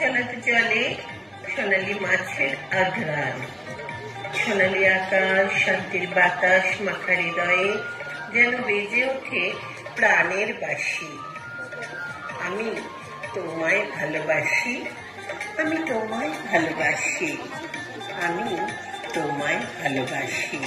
চলচলত জলে সোনালী মাছের আঘ্রাণ, সোনালী আকাশ, শান্তির বাতাস মাখা হৃদয়ে যেন বেজে ওঠে প্রাণের বাঁশি। আমি তোমায় ভালোবাসি, আমি তোমায় ভালোবাসি, আমি তোমায় ভালোবাসি।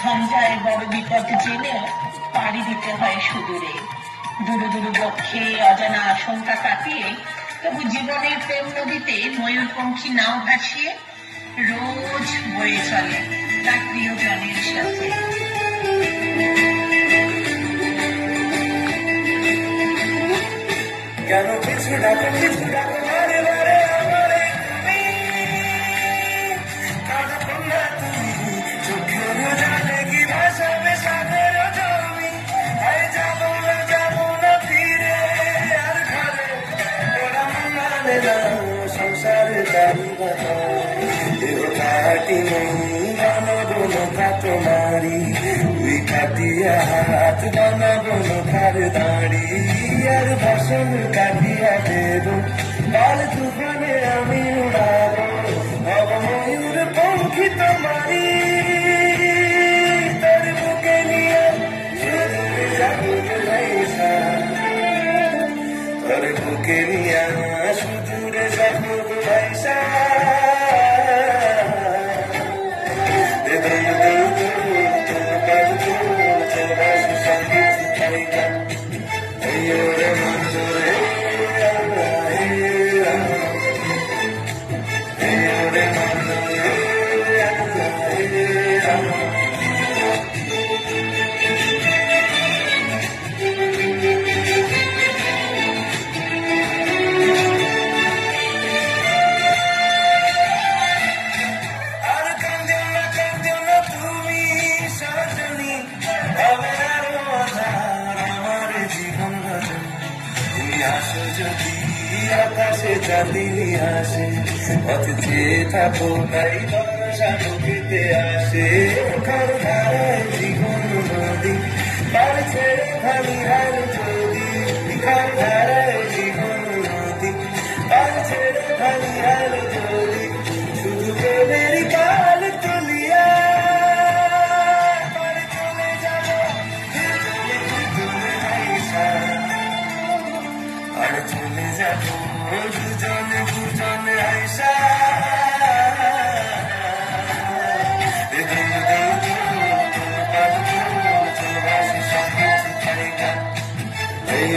ঝঞ্ঝায় বড় বিপদ জেনে পাড়ি দিতে হয় সুদূরে, দূরে দূরে বক্ষে অজানা আশঙ্কা কাটিয়ে তবু জীবনের প্রেম নদীতে ময়ূরপঙ্খী নাও ভাসিয়ে রোজ বয়ে চলে তার প্রিয়জনের সাথে। কেন কিছু ডাকো কিছু ডাকো বারে বারে আমারে তুমি, কাঁদো তোমরা তুমি চোখে জানে কি ভাসাবে সাগর জমি। আই যাবো না ফিরে আর ঘরে, ওরা মানে না সংসারে দাবি দেহ কাটি নেই বানাবো নৌকা তোমারি, তুই কাটিয়া হাত বানাবো নৌকার দাঁড়ি। আর ভাষণ কাটিয়া দেব কাল তুফানে আমি উড়াবো, হব ময়ূর পঙ্খী তোমারি। তোর বুকে নিয়ে সুদূরে যাবো ভাইসা, তোর বুকে নিয়ে সুদূরে যাবো ভাইসা। আকাশে চাঁদিনী আসে পথ চেয়ে থাকো তাই বর্ষা ঢুকিতে আসে। কার ধারায় জীবন নদী তার ছেড়ে খালি হার যদি, কার ধারায় জীবন নদী তার ছেড়ে খালি হার যদি। শুধু প্রেমের কাল তুলিয়া চলে যাবো আর চলে যাবো দুজনে দুজনে আইসা। এই